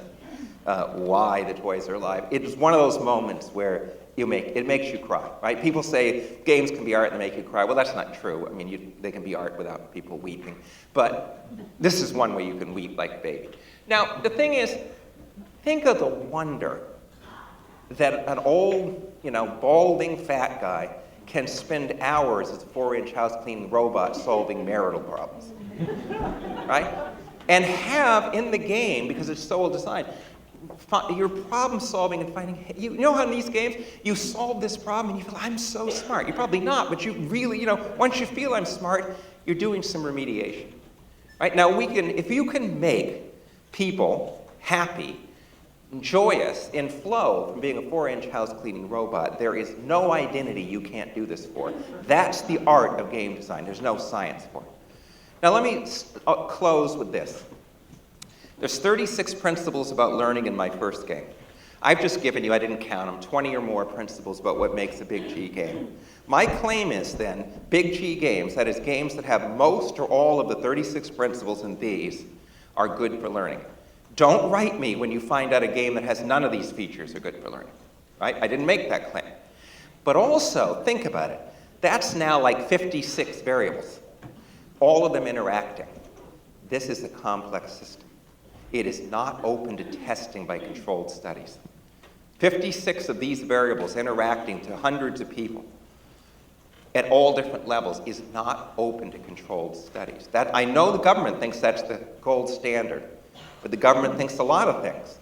why the toys are alive. It is one of those moments where it makes you cry, right? People say games can be art and make you cry. Well, that's not true. I mean, they can be art without people weeping. But this is one way you can weep like a baby. Now, the thing is, think of the wonder that an old, balding fat guy can spend hours as a 4-inch house cleaning robot solving marital problems, right? And have in the game, because it's so well designed, your problem solving and finding, you know how in these games, you solve this problem and you feel, I'm so smart. You're probably not, but you really, once you feel I'm smart, you're doing some remediation, right? Now if you can make people happy, joyous, in flow from being a 4-inch house cleaning robot, there is no identity you can't do this for. That's the art of game design. There's no science for it. Now let me close with this. There's 36 principles about learning in my first game. I've just given you, I didn't count them, 20 or more principles about what makes a big G game. My claim is then, big G games, that is games that have most or all of the 36 principles in these, are good for learning. Don't write me when you find out a game that has none of these features are good for learning, right? I didn't make that claim. But also, think about it. That's now like 56 variables, all of them interacting. This is a complex system. It is not open to testing by controlled studies. 56 of these variables interacting to hundreds of people at all different levels is not open to controlled studies. That, I know the government thinks that's the gold standard, but the government thinks a lot of things,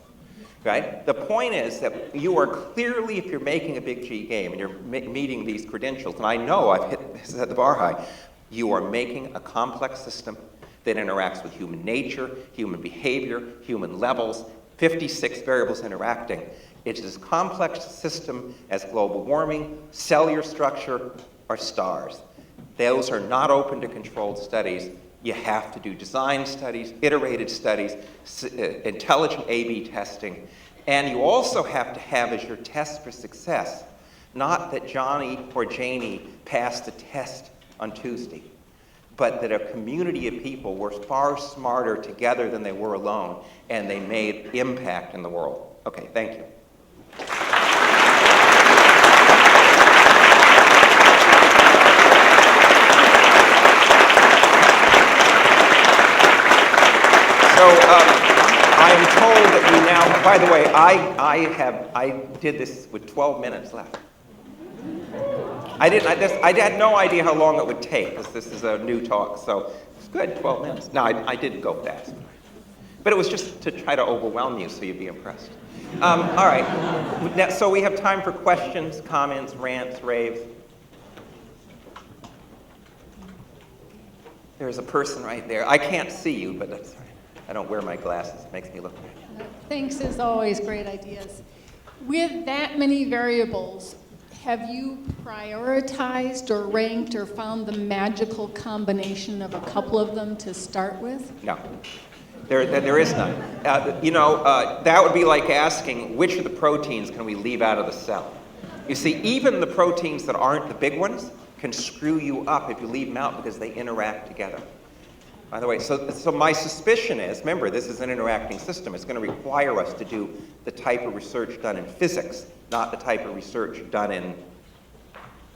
right? The point is that you are clearly, if you're making a big G game and you're meeting these credentials, and I know I've hit this at the bar high, you are making a complex system that interacts with human nature, human behavior, human levels, 56 variables interacting. It's as complex a system as global warming, cellular structure, or stars. Those are not open to controlled studies. You have to do design studies, iterated studies, intelligent A/B testing, and you also have to have as your test for success, not that Johnny or Janie passed the test on Tuesday, but that a community of people were far smarter together than they were alone, and they made impact in the world. Okay, thank you. So I am told that we now, by the way, I did this with 12 minutes left. I had no idea how long it would take, because this is a new talk, so it's good, 12 minutes. No, I did go fast. But it was just to try to overwhelm you so you'd be impressed. All right, so we have time for questions, comments, rants, raves. There's a person right there. I can't see you, but that's all right. I don't wear my glasses. It makes me look bad. Thanks, as always, great ideas. With that many variables, have you prioritized or ranked or found the magical combination of a couple of them to start with? No, there is none. That would be like asking which of the proteins can we leave out of the cell. You see, even the proteins that aren't the big ones can screw you up if you leave them out because they interact together. By the way, so my suspicion is, remember, this is an interacting system. It's going to require us to do the type of research done in physics, not the type of research done in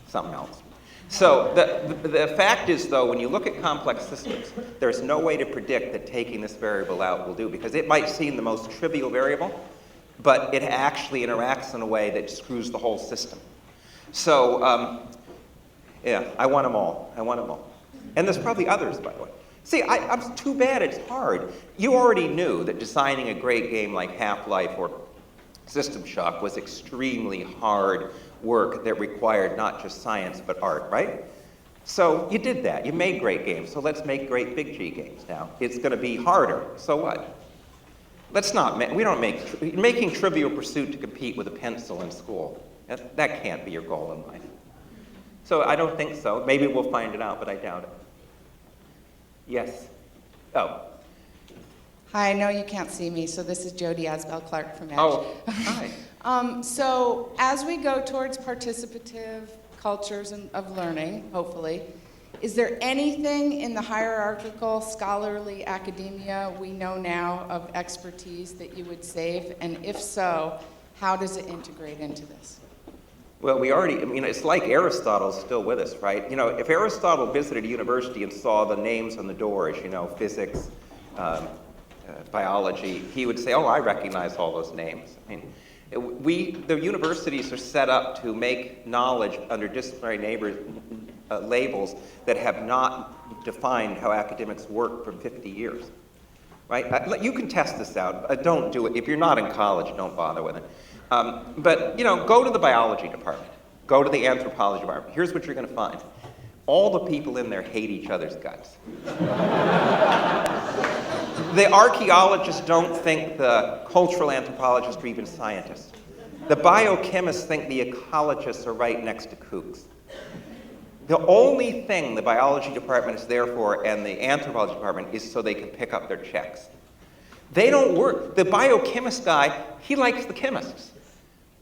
something else. So the fact is, though, when you look at complex systems, there's no way to predict that taking this variable out will do, because it might seem the most trivial variable, but it actually interacts in a way that screws the whole system. So, yeah, I want them all. I want them all. And there's probably others, by the way. See, I'm too bad it's hard. You already knew that designing a great game like Half-Life or System Shock was extremely hard work that required not just science but art, right? So you did that. You made great games. So let's make great big G games now. It's going to be harder. So what? Let's not. We don't making Trivial Pursuit to compete with a pencil in school. That can't be your goal in life. So I don't think so. Maybe we'll find it out, but I doubt it. Yes. Oh. Hi, I know you can't see me, so this is Jody Asbell Clark from Edge. Oh, hi. So as we go towards participative cultures of learning, hopefully, is there anything in the hierarchical, scholarly academia we know now of expertise that you would save? And if so, how does it integrate into this? Well, we already, I mean, it's like Aristotle's still with us, right? You know, if Aristotle visited a university and saw the names on the doors, you know, physics, biology, he would say, oh, I recognize all those names. I mean, the universities are set up to make knowledge under disciplinary labels that have not defined how academics work for 50 years, right? You can test this out. Don't do it. If you're not in college, don't bother with it. But, you know, go to the biology department. Go to the anthropology department. Here's what you're going to find. All the people in there hate each other's guts. The archaeologists don't think the cultural anthropologists are even scientists. The biochemists think the ecologists are right next to kooks. The only thing the biology department is there for and the anthropology department is so they can pick up their checks. They don't work. The biochemist guy, he likes the chemists.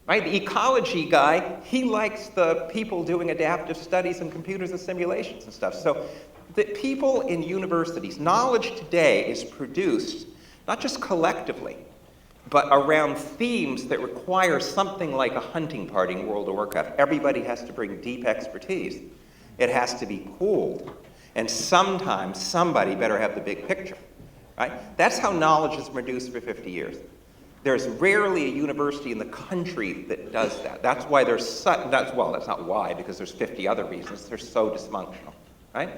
Right? The ecology guy, he likes the people doing adaptive studies and computers and simulations and stuff. So the people in universities, knowledge today is produced not just collectively, but around themes that require something like a hunting party in World of Warcraft. Everybody has to bring deep expertise. It has to be pooled. And sometimes somebody better have the big picture. Right? That's how knowledge is produced for 50 years. There's rarely a university in the country that does that. That's why there's that's not why, because there's 50 other reasons. They're so dysfunctional, right?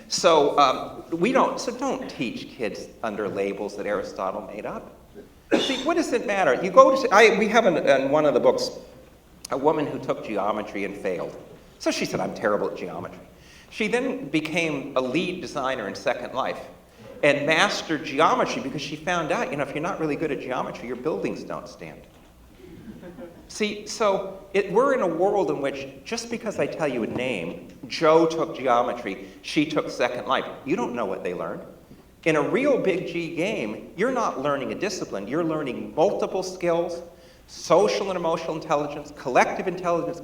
So don't teach kids under labels that Aristotle made up. See, what does it matter? You go to, we have in one of the books a woman who took geometry and failed. So she said, I'm terrible at geometry. She then became a lead designer in Second Life and mastered geometry because she found out, you know, if you're not really good at geometry, your buildings don't stand. See, so we're in a world in which just because I tell you a name, Joe took geometry, she took Second Life, you don't know what they learned. In a real big G game, you're not learning a discipline, you're learning multiple skills, social and emotional intelligence, collective intelligence,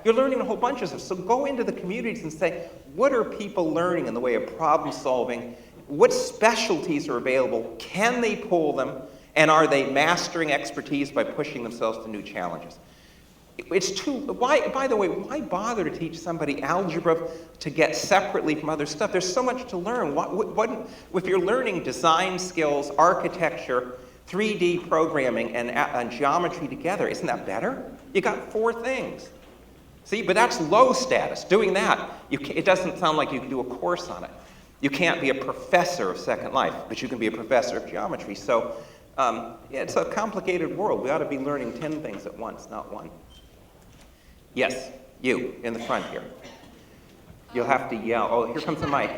you're learning a whole bunch of stuff. So go into the communities and say, what are people learning in the way of problem solving? What specialties are available? Can they pull them? And are they mastering expertise by pushing themselves to new challenges? By the way, why bother to teach somebody algebra to get separately from other stuff? There's so much to learn. If you're learning design skills, architecture, 3D programming, and geometry together, isn't that better? You got 4 things. See, but that's low status. Doing that, it doesn't sound like you can do a course on it. You can't be a professor of Second Life, but you can be a professor of geometry. So yeah, it's a complicated world. We ought to be learning 10 things at once, not one. Yes, you, in the front here. You'll have to yell. Oh, here comes the mic.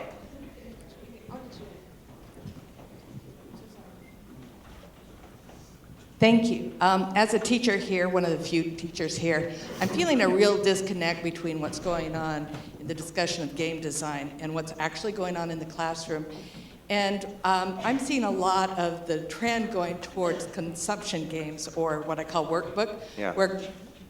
Thank you. As a teacher here, one of the few teachers here, I'm feeling a real disconnect between what's going on in the discussion of game design and what's actually going on in the classroom. And I'm seeing a lot of the trend going towards consumption games, or what I call workbook, where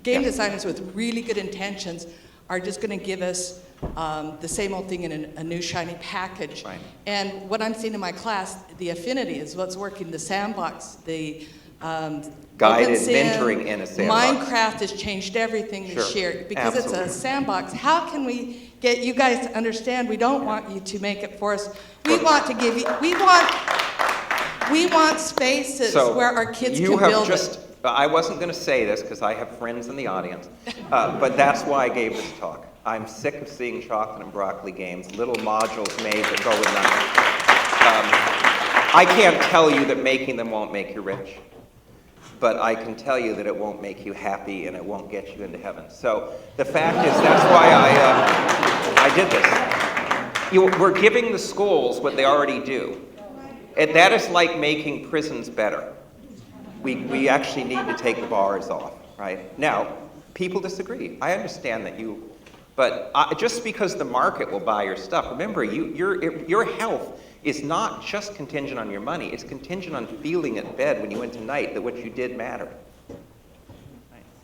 game designers with really good intentions are just going to give us the same old thing in a new shiny package. Right. And what I'm seeing in my class, the Affinity is what's working, the sandbox, the Guided OpenSim, mentoring in a sandbox. Minecraft has changed everything this Sure. year because Absolutely. it's a sandbox. How can we get you guys to understand we don't want you to make it for us? We want to give you, we want spaces where our kids you can have build just, it. I wasn't going to say this because I have friends in the audience, but that's why I gave this talk. I'm sick of seeing chocolate and broccoli games, little modules made that go with nothing. I can't tell you that making them won't make you rich, but I can tell you that it won't make you happy and it won't get you into heaven. So the fact is, that's why I did this. We're giving the schools what they already do. And that is like making prisons better. We actually need to take the bars off, right? Now, people disagree. I understand that but just because the market will buy your stuff, remember, your health is not just contingent on your money. It's contingent on feeling at bed when you went tonight that what you did mattered.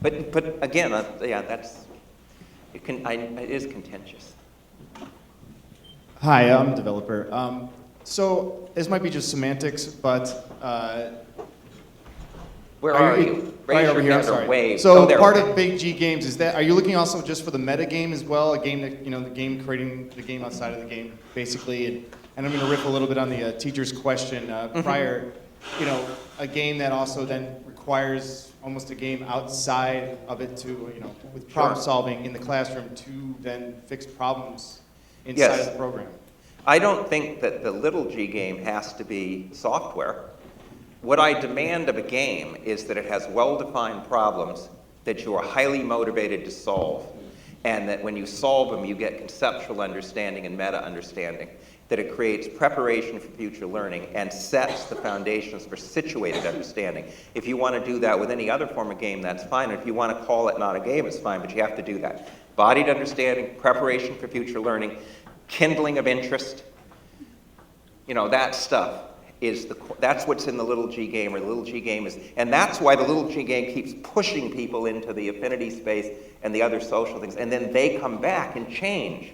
But again, yeah, it is contentious. Hi, I'm a developer. So this might be just semantics, but Where are you? Right Raise over your here. I'm hand or sorry. wave. So there. part of Big G Games is that. Are you looking also just for the meta game as well? A game that the game creating the game outside of the game, basically. And I'm going to riff a little bit on the teacher's question prior. A game that also then requires almost a game outside of it to with problem solving in the classroom to then fix problems inside of the program. I don't think that the little G game has to be software. What I demand of a game is that it has well-defined problems that you are highly motivated to solve, and that when you solve them, you get conceptual understanding and meta-understanding, that it creates preparation for future learning and sets the foundations for situated understanding. If you want to do that with any other form of game, that's fine. If you want to call it not a game, it's fine, but you have to do that. Bodied understanding, preparation for future learning, kindling of interest, that stuff. That's what's in the little G game, or the little G game is, and that's why the little G game keeps pushing people into the affinity space and the other social things, and then they come back and change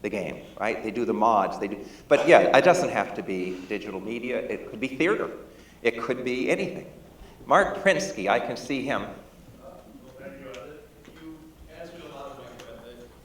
the game, right? They do the mods, but yeah, it doesn't have to be digital media. It could be theater. It could be anything. Mark Prinsky, I can see him.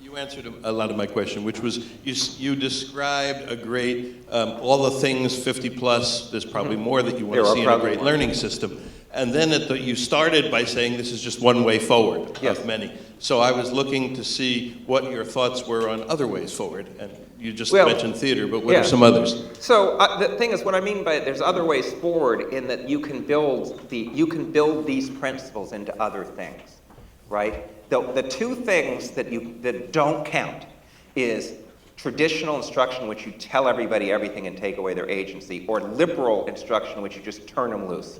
You answered a lot of my question, which was you described a great, all the things 50 plus, there's probably more that you want to see in a great learning system. And then you started by saying this is just one way forward of many. So I was looking to see what your thoughts were on other ways forward. And you just mentioned theater, but what are some others? So the thing is, what I mean by it, there's other ways forward in that you can build these principles into other things, right? The two things that don't count is traditional instruction, which you tell everybody everything and take away their agency, or liberal instruction, which you just turn them loose.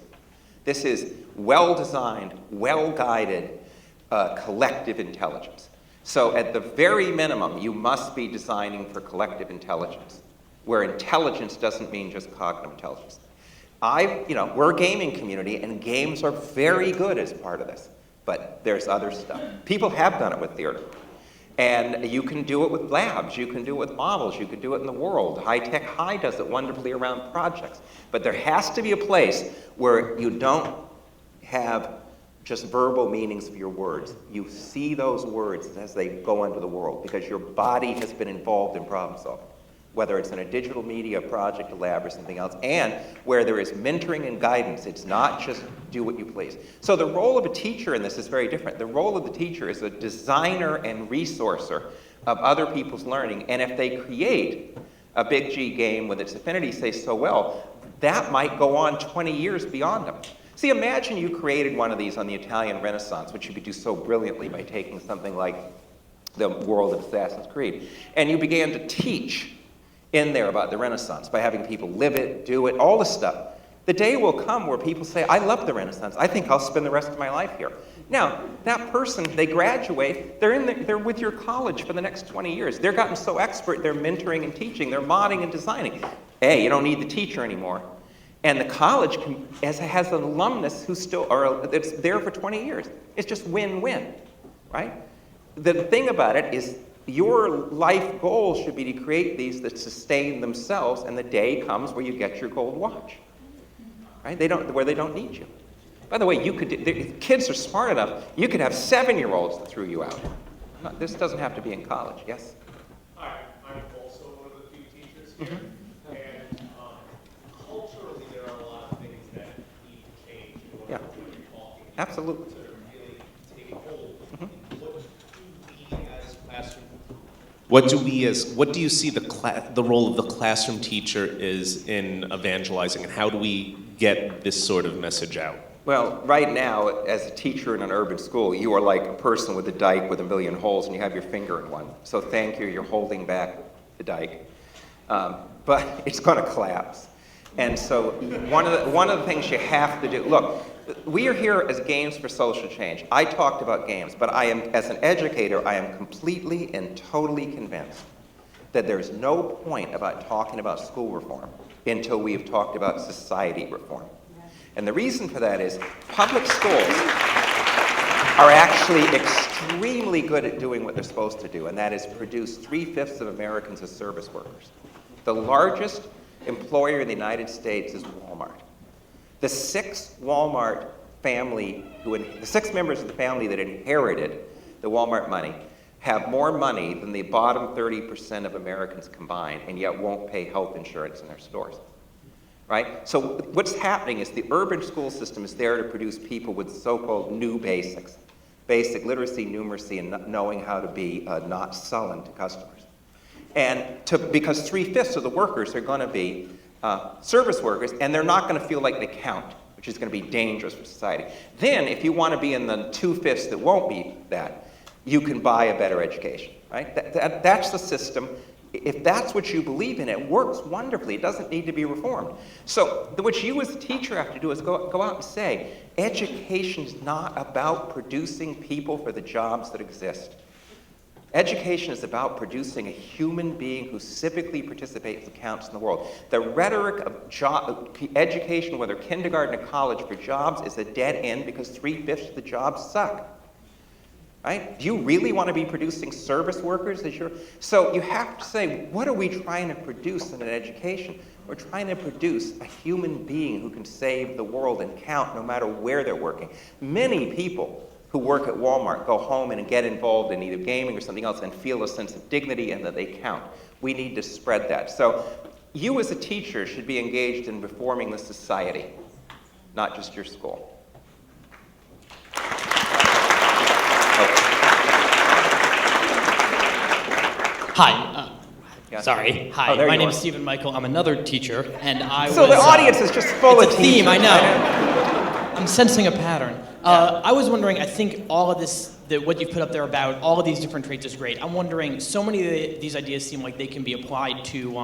This is well-designed, well-guided, collective intelligence. So at the very minimum, you must be designing for collective intelligence, where intelligence doesn't mean just cognitive intelligence. We're a gaming community, and games are very good as part of this. But there's other stuff. People have done it with theater. And you can do it with labs. You can do it with models. You can do it in the world. High Tech High does it wonderfully around projects. But there has to be a place where you don't have just verbal meanings of your words. You see those words as they go into the world because your body has been involved in problem solving, whether it's in a digital media project, a lab, or something else, and where there is mentoring and guidance. It's not just do what you please. So the role of a teacher in this is very different. The role of the teacher is a designer and resourcer of other people's learning, and if they create a Big G game with its affinity say so well, that might go on 20 years beyond them. See, imagine you created one of these on the Italian Renaissance, which you could do so brilliantly by taking something like the world of Assassin's Creed, and you began to teach in there about the Renaissance by having people live it, do it, all this stuff. The day will come where people say, I love the Renaissance. I think I'll spend the rest of my life here. Now, that person, they graduate, they're with your college for the next 20 years. They're gotten so expert, they're mentoring and teaching, they're modding and designing. Hey, you don't need the teacher anymore. And the college has an alumnus who's it's there for 20 years. It's just win-win, right? The thing about it is your life goal should be to create these that sustain themselves, and the day comes where you get your gold watch, right? Where they don't need you. By the way, kids are smart enough, you could have 7-year-olds that threw you out. This doesn't have to be in college, yes? Hi, I'm also one of the few teachers here, and culturally there are a lot of things that need to change in order to what you're talking about Absolutely. to really take hold. What do you see the role of the classroom teacher is in evangelizing, and how do we get this sort of message out? Well, right now, as a teacher in an urban school, you are like a person with a dike with a million holes, and you have your finger in one. So thank you, you're holding back the dike. But it's going to collapse. And so one of the things you have to do, look, we are here as Games for Social Change. I talked about games, but as an educator, I am completely and totally convinced that there's no point about talking about school reform until we have talked about society reform. And the reason for that is public schools are actually extremely good at doing what they're supposed to do, and that is produce 3/5 of Americans as service workers. The largest employer in the United States is Walmart. The 6 Walmart family, the 6 members of the family that inherited the Walmart money have more money than the bottom 30% of Americans combined, and yet won't pay health insurance in their stores. Right? So what's happening is the urban school system is there to produce people with so-called new basics. Basic literacy, numeracy, and knowing how to be not sullen to customers. And because 3/5 of the workers are going to be service workers, and they're not going to feel like they count, which is going to be dangerous for society. Then, if you want to be in the 2/5 that won't be that, you can buy a better education. Right? That's the system. If that's what you believe in, it works wonderfully. It doesn't need to be reformed. So what you as a teacher have to do is go out and say, education is not about producing people for the jobs that exist. Education is about producing a human being who civically participates and counts in the world. The rhetoric of education, whether kindergarten or college, for jobs is a dead end because 3/5 of the jobs suck. Right? Do you really want to be producing service workers? So you have to say, what are we trying to produce in an education? We're trying to produce a human being who can save the world and count no matter where they're working. Many people who work at Walmart go home and get involved in either gaming or something else and feel a sense of dignity and that they count. We need to spread that. So you as a teacher should be engaged in reforming the society, not just your school. Hi. Yeah. Sorry. Hi. Oh, there My you name are. is Stephen Michael. I'm another teacher, and So the audience is just full of it's a theme. I teachers. know. I'm sensing a pattern. I was wondering. I think all of this, what you've put up there about all of these different traits is great. I'm wondering. So many of these ideas seem like they can be applied to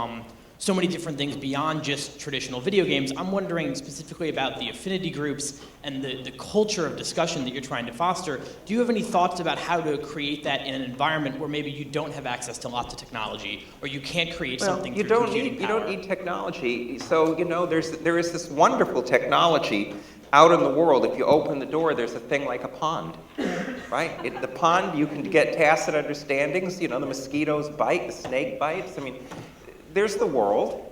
so many different things beyond just traditional video games. I'm wondering specifically about the affinity groups and the culture of discussion that you're trying to foster. Do you have any thoughts about how to create that in an environment where maybe you don't have access to lots of technology, or you can't create something through computing power? You don't need technology. So, there is this wonderful technology out in the world. If you open the door, there's a thing like a pond, right? The pond, you can get tacit understandings. The mosquitoes bite, the snake bites. I mean, there's the world.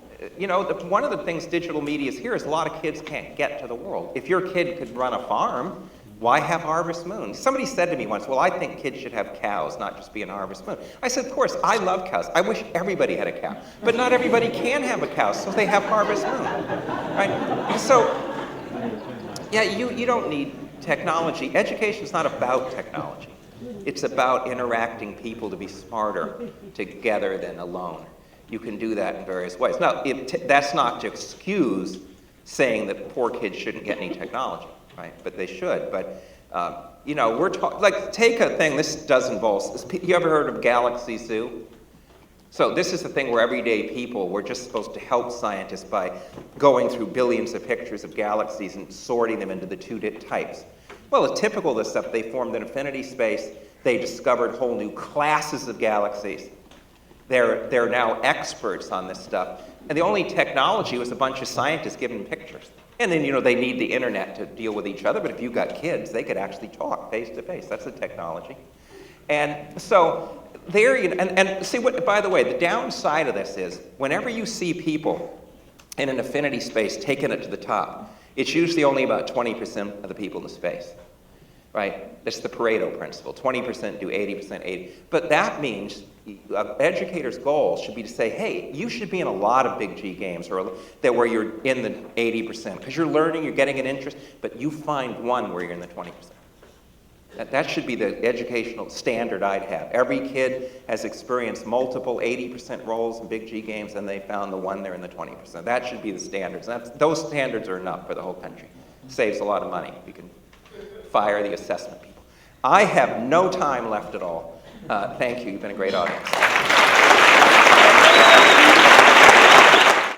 One of the things digital media is here is a lot of kids can't get to the world. If your kid could run a farm, why have Harvest Moon? Somebody said to me once, well, I think kids should have cows, not just be an Harvest Moon. I said, of course, I love cows. I wish everybody had a cow. But not everybody can have a cow, so they have Harvest Moon, right? So, yeah, you don't need technology. Education is not about technology. It's about interacting people to be smarter together than alone. You can do that in various ways. Now, that's not to excuse saying that poor kids shouldn't get any technology, right? But they should. But, take a thing, this does involve, you ever heard of Galaxy Zoo? So this is the thing where everyday people, we're just supposed to help scientists by going through billions of pictures of galaxies and sorting them into the 2 types. Well, typical of this stuff, they formed an affinity space. They discovered whole new classes of galaxies. They're now experts on this stuff. And the only technology was a bunch of scientists giving pictures. And then, they need the internet to deal with each other, but if you've got kids, they could actually talk face to face. That's the technology. And so there, and see what, by the way, the downside of this is whenever you see people in an affinity space taking it to the top, it's usually only about 20% of the people in the space, right? That's the Pareto principle. 20% do 80%, 80. But that means an educator's goal should be to say, hey, you should be in a lot of big G games that where you're in the 80%, because you're learning, you're getting an interest, but you find one where you're in the 20%. That should be the educational standard I'd have. Every kid has experienced multiple 80% roles in big G games, and they found the one they're in the 20%. That should be the standards. Those standards are enough for the whole country. Saves a lot of money. You can fire the assessment people. I have no time left at all. Thank you. You've been a great audience.